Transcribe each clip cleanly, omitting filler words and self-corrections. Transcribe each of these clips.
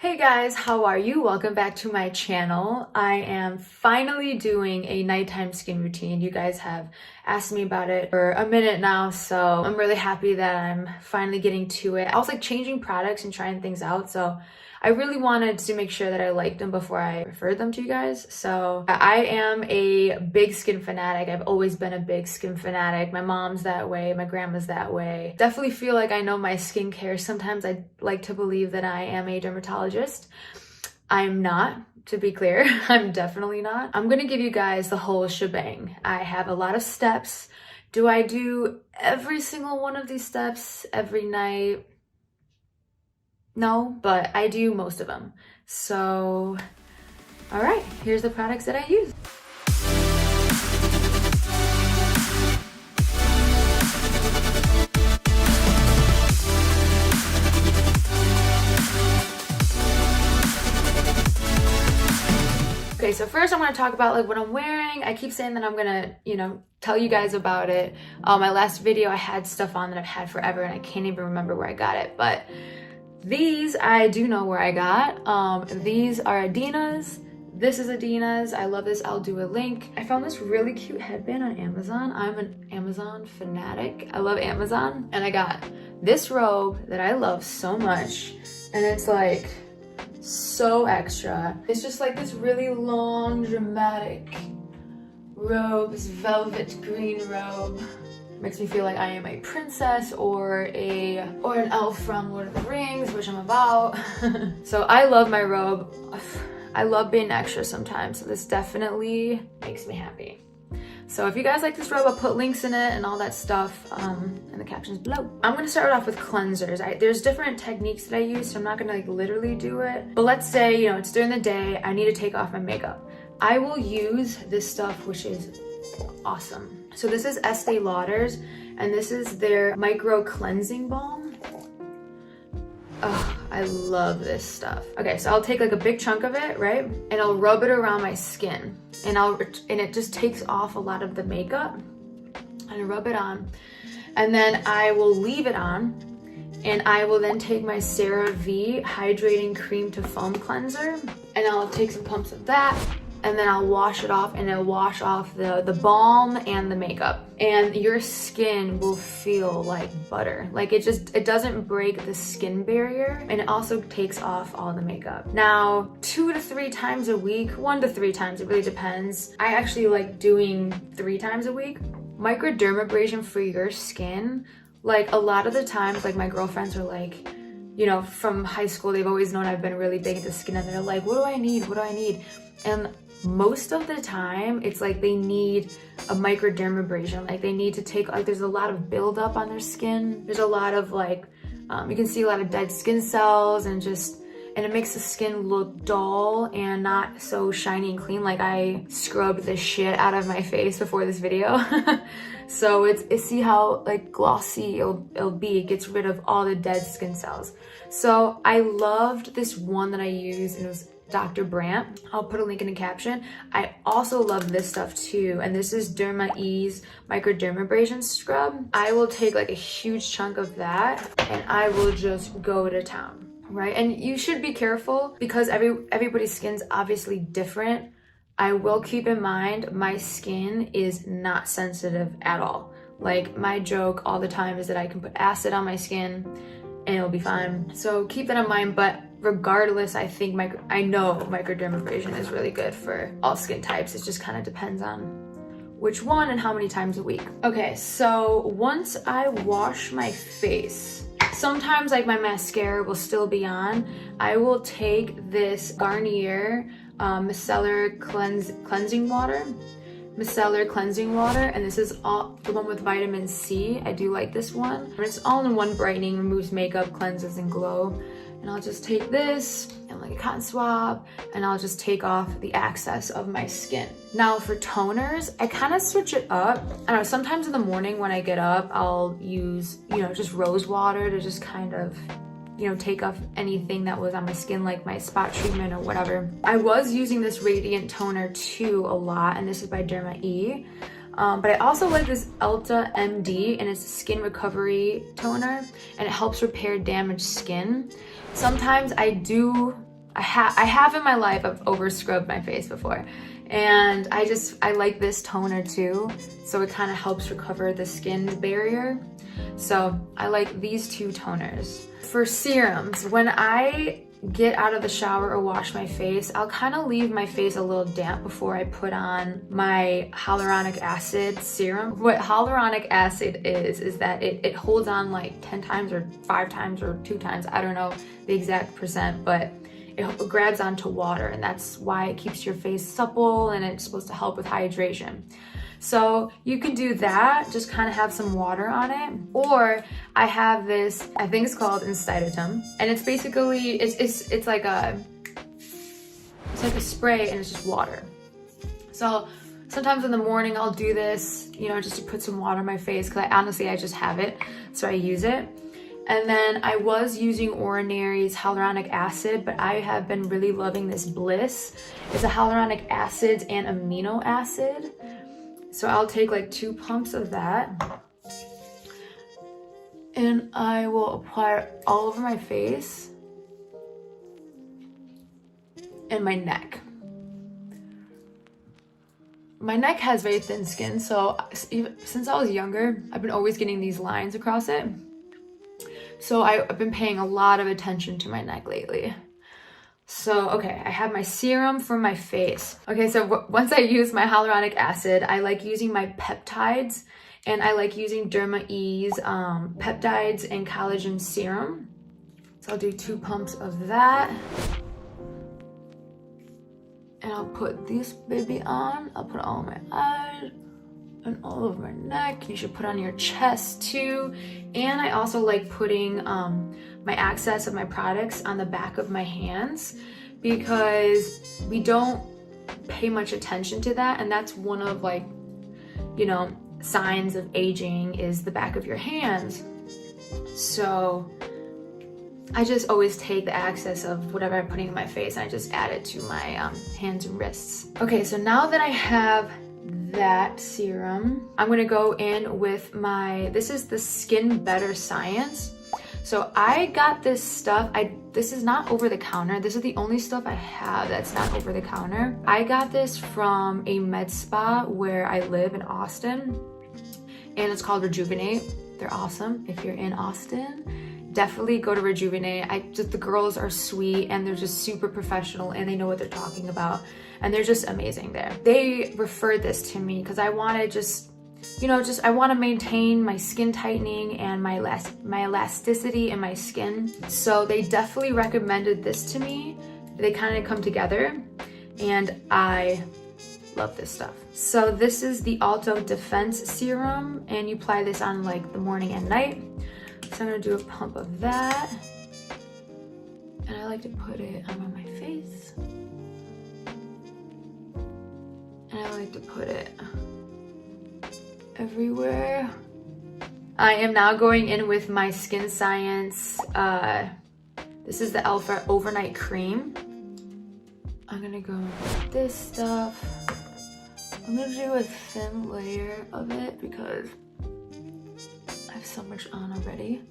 Hey guys, how are you? Welcome back to my channel. I am finally doing a nighttime skin routine. You guys have asked me about it for a minute now, so I'm really happy that I'm finally getting to it. I was like changing products and trying things out, so I really wanted to make sure that I liked them before I referred them to you guys. So I am a big skin fanatic. I've always been a big skin fanatic. My mom's that way, my grandma's that way. Definitely feel like I know my skincare. Sometimes I like to believe that I am a dermatologist. I'm not, to be clear. I'm definitely not. I'm gonna give you guys the whole shebang. I have a lot of steps. Do I do every single one of these steps every night? No, but I do most of them. So, all right, here's the products that I use. Okay, so first I'm gonna talk about like what I'm wearing. I keep saying that I'm gonna, tell you guys about it. My last video I had stuff on that I've had forever and I can't even remember where I got it, but these I do know where I got. These are Adina's. This is Adina's. I love this. I'll do a link. I found this really cute headband on Amazon. I'm an Amazon fanatic. I love Amazon. And I got this robe that I love so much. And it's like so extra. It's just like this really long, dramatic robe, this velvet green robe. Makes me feel like I am a princess or an elf from Lord of the Rings, which I'm about. So I love my robe. I love being extra sometimes, so this definitely makes me happy. So if you guys like this robe, I'll put links in it and all that stuff in the captions below. I'm gonna start off with cleansers. There's different techniques that I use, so I'm not gonna like literally do it. But let's say, it's during the day, I need to take off my makeup. I will use this stuff, which is awesome. So this is Estee Lauder's, and this is their micro cleansing balm. Oh, I love this stuff. Okay, so I'll take like a big chunk of it, right? And I'll rub it around my skin, and it just takes off a lot of the makeup. And I rub it on, and then I will leave it on, and I will then take my CeraVe Hydrating Cream to Foam Cleanser, and I'll take some pumps of that, and then I'll wash it off, and it'll wash off the balm and the makeup. And your skin will feel like butter. Like it doesn't break the skin barrier, and it also takes off all the makeup. Now, 2 to 3 times a week, 1 to 3 times, it really depends. I actually like doing 3 times a week. Microdermabrasion for your skin, like a lot of the times, like my girlfriends are like, from high school, they've always known I've been really big into skin, and they're like, what do I need? What do I need? And most of the time, it's like they need a microdermabrasion. Like they need to take, like there's a lot of buildup on their skin. There's a lot of like, you can see a lot of dead skin cells, and it makes the skin look dull and not so shiny and clean. Like I scrubbed the shit out of my face before this video. So see how like glossy it'll be. It gets rid of all the dead skin cells. So I loved this one that I used, and it was Dr. Brandt. I'll put a link in the caption. I also love this stuff too, and this is Derma Ease Microdermabrasion Scrub. I will take like a huge chunk of that, and I will just go to town, right? And you should be careful because everybody's skin's obviously different. I will keep in mind my skin is not sensitive at all. Like my joke all the time is that I can put acid on my skin and it'll be fine. So keep that in mind, but regardless, I know microdermabrasion is really good for all skin types. It just kind of depends on which one and how many times a week. Okay, so once I wash my face, sometimes like my mascara will still be on. I will take this Garnier Micellar Cleansing Water, and this is all the one with vitamin C. I do like this one. And it's all-in-one brightening, removes makeup, cleanses, and glow. And I'll just take this and like a cotton swab, and I'll just take off the excess of my skin. Now for toners, I kind of switch it up. I don't know, sometimes in the morning when I get up, I'll use, just rose water to just kind of, take off anything that was on my skin, like my spot treatment or whatever. I was using this Radiant Toner too a lot, and this is by Derma E. But I also like this Elta MD, and it's a skin recovery toner, and it helps repair damaged skin. Sometimes I do I have in my life, I've over scrubbed my face before. And I like this toner too. So it kind of helps recover the skin barrier. So I like these two toners. For serums, when I get out of the shower or wash my face, I'll kind of leave my face a little damp before I put on my hyaluronic acid serum. What hyaluronic acid is that it holds on like 10 times or 5 times or 2 times. I don't know the exact percent, but it grabs onto water, and that's why it keeps your face supple, and it's supposed to help with hydration. So you can do that, just kind of have some water on it. Or I have this, I think it's called Instatum, and it's basically, it's like a spray, and it's just water. So sometimes in the morning I'll do this, you know, just to put some water on my face, because I just have it, so I use it. And then I was using Ordinary's hyaluronic acid, but I have been really loving this Bliss. It's a hyaluronic acid and amino acid. So I'll take like 2 pumps of that, and I will apply it all over my face and my neck. My neck has very thin skin, so since I was younger, I've been always getting these lines across it. So I've been paying a lot of attention to my neck lately. So, okay, I have my serum for my face. Okay, so once I use my hyaluronic acid, I like using my peptides, and I like using Derma E's peptides and collagen serum. So I'll do 2 pumps of that. And I'll put this baby on. I'll put it all on my eyes and all over my neck. You should put on your chest too. And I also like putting my excess of my products on the back of my hands, because we don't pay much attention to that, and that's one of, like, you know, signs of aging is the back of your hands. So I just always take the excess of whatever I'm putting in my face and I just add it to my hands and wrists. Okay, so now that I have that serum, I'm gonna go in with this is the Skin Better Science. So I got this stuff, this is not over the counter. This is the only stuff I have that's not over the counter. I got this from a med spa where I live in Austin, and it's called Rejuvenate. They're awesome. If you're in Austin, definitely go to Rejuvenate. The girls are sweet, and they're just super professional, and they know what they're talking about, and they're just amazing there. They referred this to me because I want to I want to maintain my skin tightening and my elasticity in my skin. So they definitely recommended this to me. They kind of come together, and I love this stuff. So this is the Alto Defense Serum, and you apply this on like the morning and night. So I'm gonna do a pump of that, and I like to put it on my face, and I like to put it everywhere. I am now going in with my Skin Science. This is the Alpha Overnight Cream. I'm gonna go with this stuff. I'm gonna do a thin layer of it because I have so much on already.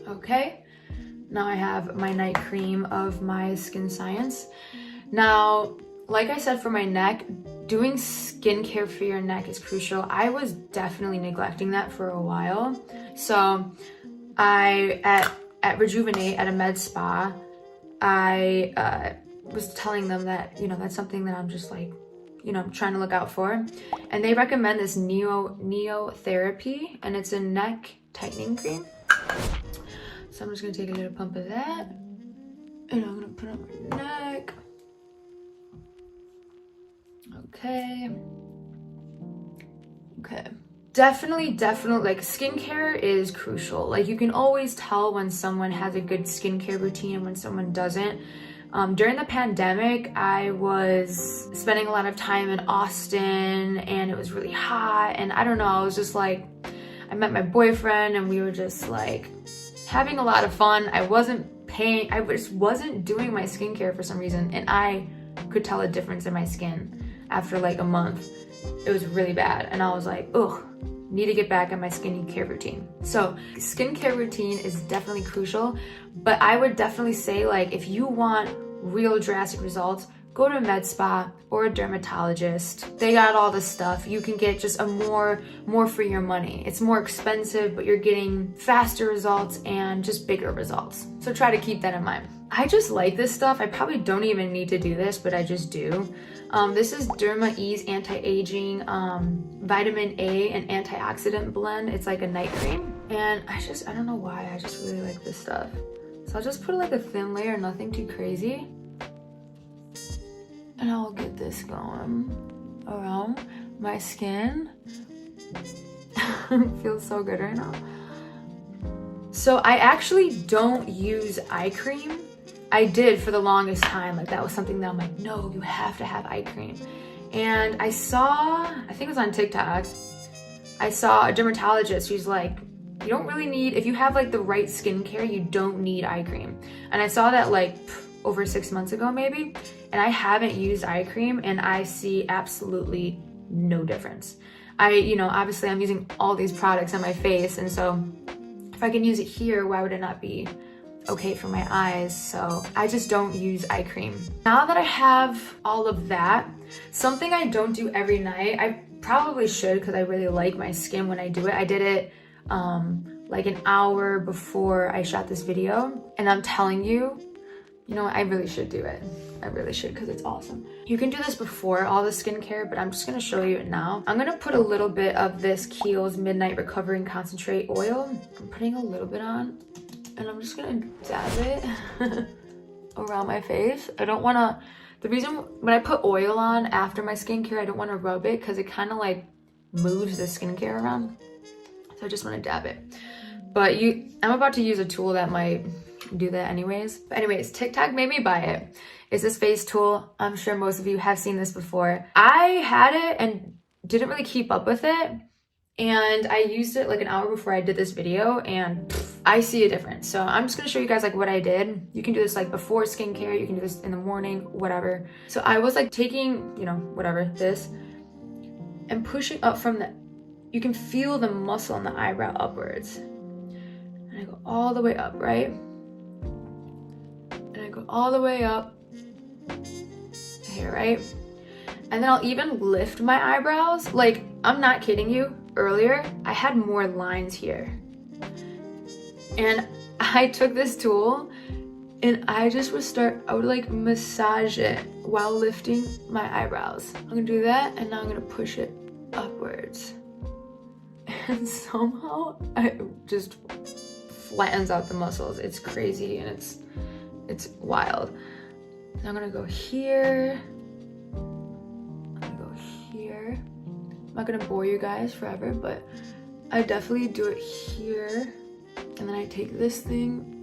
Okay, now I have my night cream of my Skin Science. Now, like I said, for my neck, doing skincare for your neck is crucial. I was definitely neglecting that for a while. So at Rejuvenate, at a med spa, I was telling them that, that's something that I'm just like, trying to look out for. And they recommend this Neo Therapy, and it's a neck tightening cream. So I'm just gonna take a little pump of that, and I'm gonna put it on my neck. Okay. Definitely, like, skincare is crucial. Like, you can always tell when someone has a good skincare routine and when someone doesn't. During the pandemic, I was spending a lot of time in Austin, and it was really hot, and I don't know, I was just like, I met my boyfriend, and we were just like having a lot of fun. I just wasn't doing my skincare for some reason, and I could tell a difference in my skin after like a month. It was really bad, and I was like, ugh, need to get back on my skincare routine. So skincare routine is definitely crucial, but I would definitely say, like, if you want real drastic results, go to a med spa or a dermatologist. They got all this stuff. You can get just a more for your money. It's more expensive, but you're getting faster results and just bigger results. So try to keep that in mind. I just like this stuff. I probably don't even need to do this, but I just do. This is Derma Ease Anti-Aging Vitamin A and Antioxidant Blend. It's like a night cream. And I don't know why, I just really like this stuff. So I'll just put like a thin layer, nothing too crazy. And I'll get this going around my skin. Feels so good right now. So I actually don't use eye cream. I did for the longest time. Like, that was something that I'm like, no, you have to have eye cream. And I think it was on TikTok, I saw a dermatologist who's like, you don't really need, if you have like the right skincare, you don't need eye cream. And I saw that like over 6 months ago maybe, and I haven't used eye cream and I see absolutely no difference. Obviously I'm using all these products on my face, and so if I can use it here, why would it not be okay for my eyes? So I just don't use eye cream. Now that I have all of that, something I don't do every night, I probably should because I really like my skin when I do it. I did it like an hour before I shot this video, and I'm telling you, I really should do it. I really should, because it's awesome. You can do this before all the skincare, but I'm just gonna show you it now. I'm gonna put a little bit of this Kiehl's Midnight Recovering Concentrate Oil. I'm putting a little bit on, and I'm just gonna dab it around my face. I don't wanna, the reason when I put oil on after my skincare, I don't wanna rub it because it kind of like moves the skincare around. So I just wanna dab it. But I'm about to use a tool that might do that anyways. But anyways, TikTok made me buy it. It's this face tool. I'm sure most of you have seen this before. I had it and didn't really keep up with it. And I used it like an hour before I did this video, and I see a difference. So I'm just gonna show you guys like what I did. You can do this like before skincare, you can do this in the morning, whatever. So I was like taking, this, and pushing up from you can feel the muscle in the eyebrow upwards. And I go all the way up, right? And I go all the way up here, right? And then I'll even lift my eyebrows. Like, I'm not kidding you. Earlier, I had more lines here. And I took this tool and I would like massage it while lifting my eyebrows. I'm gonna do that, and now I'm gonna push it upwards. And somehow it just flattens out the muscles. It's crazy and it's wild. And I'm gonna go here. I'm gonna go here. I'm not gonna bore you guys forever, but I definitely do it here. And then I take this thing,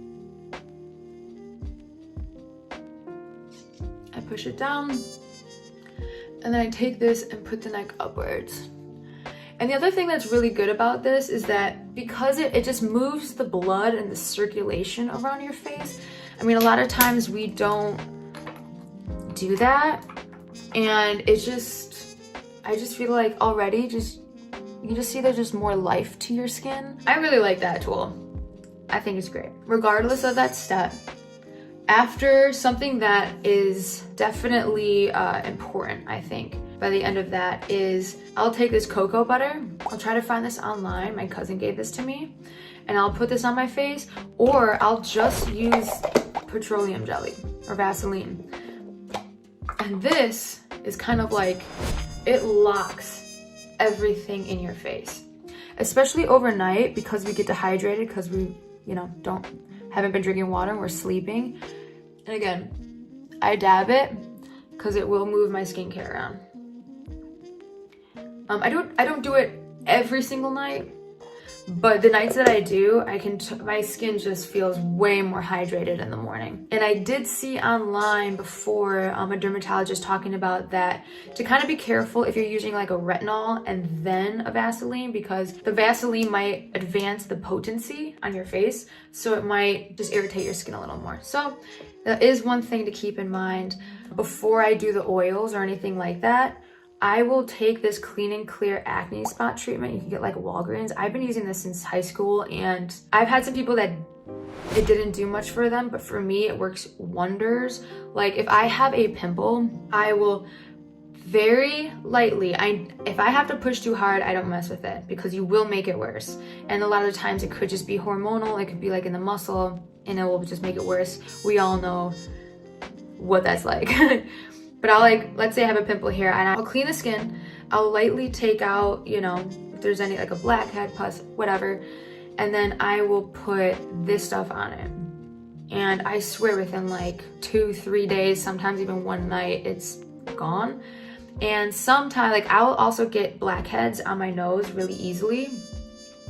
I push it down, and then I take this and put the neck upwards. And the other thing that's really good about this is that because it just moves the blood and the circulation around your face. I mean, a lot of times we don't do that, and I just feel like already you can just see there's just more life to your skin. I really like that tool. I think it's great. Regardless of that step, after something that is definitely important, I think, by the end of that is I'll take this cocoa butter. I'll try to find this online. My cousin gave this to me. And I'll put this on my face, or I'll just use petroleum jelly or Vaseline. And this is kind of like, it locks everything in your face. Especially overnight, because we get dehydrated because we, haven't been drinking water and we're sleeping. And again, I dab it because it will move my skincare around. I don't do it every single night, but the nights that I do, my skin just feels way more hydrated in the morning. And I did see online before a dermatologist talking about that, to kind of be careful if you're using like a retinol and then a Vaseline, because the Vaseline might advance the potency on your face, so it might just irritate your skin a little more. So that is one thing to keep in mind before I do the oils or anything like that. I will take this Clean and Clear acne spot treatment. You can get like Walgreens. I've been using this since high school, and I've had some people that it didn't do much for them, but for me it works wonders. Like if I have a pimple, I will very lightly, if I have to push too hard, I don't mess with it, because you will make it worse. And a lot of the times it could just be hormonal, it could be like in the muscle, and it will just make it worse. We all know what that's like. But I'll like, let's say I have a pimple here, and I'll clean the skin, I'll lightly take out, you know, if there's any like a blackhead, pus, whatever, and then I will put this stuff on it. And I swear within like 2-3 days, sometimes even one night, it's gone. And sometimes, like, I'll also get blackheads on my nose really easily,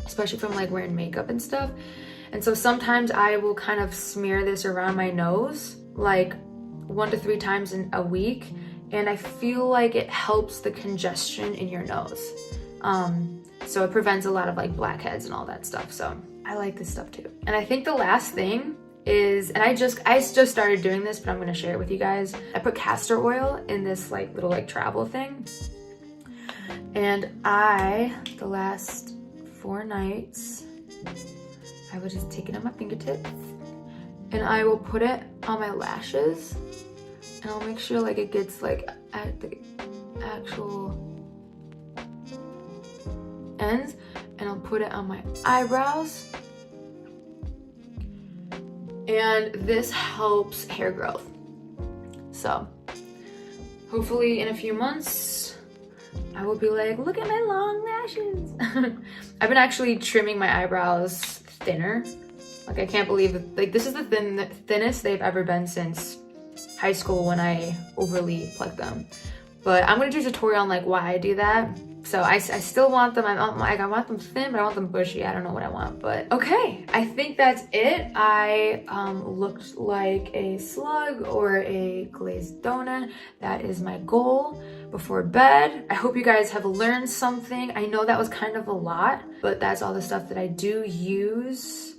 especially from like wearing makeup and stuff. And so sometimes I will kind of smear this around my nose like 1 to 3 times in a week, and I feel like it helps the congestion in your nose. So it prevents a lot of like blackheads and all that stuff. So I like this stuff too. And I think the last thing is, and I just started doing this, but I'm gonna share it with you guys. I put castor oil in this like little like travel thing, and the last 4 nights, I would just take it on my fingertips, and I will put it on my lashes, and I'll make sure like it gets like at the actual ends, and I'll put it on my eyebrows. And this helps hair growth. So hopefully in a few months, I will be like, look at my long lashes. I've been actually trimming my eyebrows thinner. Like I can't believe it. Like this is the thinnest they've ever been since high school when I overly plucked them. But I'm gonna do a tutorial on like why I do that. So I still want them, I want them thin, but I want them bushy. I don't know what I want, but okay. I think that's it. I looked like a slug or a glazed donut. That is my goal before bed. I hope you guys have learned something. I know that was kind of a lot, but that's all the stuff that I do use,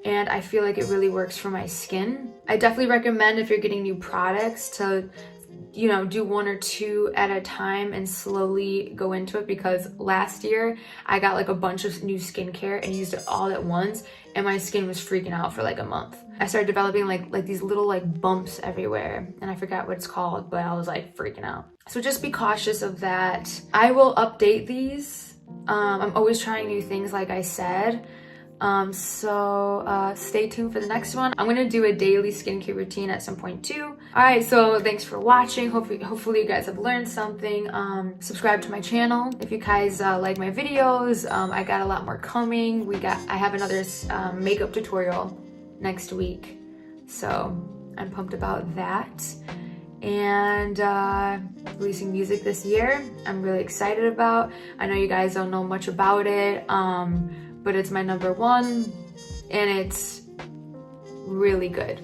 and I feel like it really works for my skin. I definitely recommend, if you're getting new products, to you know, do 1 or 2 at a time and slowly go into it, because last year I got like a bunch of new skincare and used it all at once, and my skin was freaking out for like a month. I started developing like these little like bumps everywhere, and I forgot what it's called, but I was like freaking out. So just be cautious of that. I will update these. I'm always trying new things, like I said. So stay tuned for the next one. I'm gonna do a daily skincare routine at some point too. All right, so thanks for watching. Hopefully you guys have learned something. Subscribe to my channel if you guys like my videos. I got a lot more coming. I have another makeup tutorial next week, so I'm pumped about that. And releasing music this year, I'm really excited about. I know you guys don't know much about it, but it's my #1, and it's really good.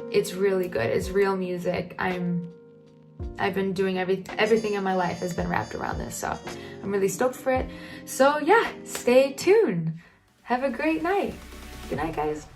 It's really good. It's real music. I've been doing everything in my life has been wrapped around this, so I'm really stoked for it. So yeah, stay tuned. Have a great night. Good night, guys.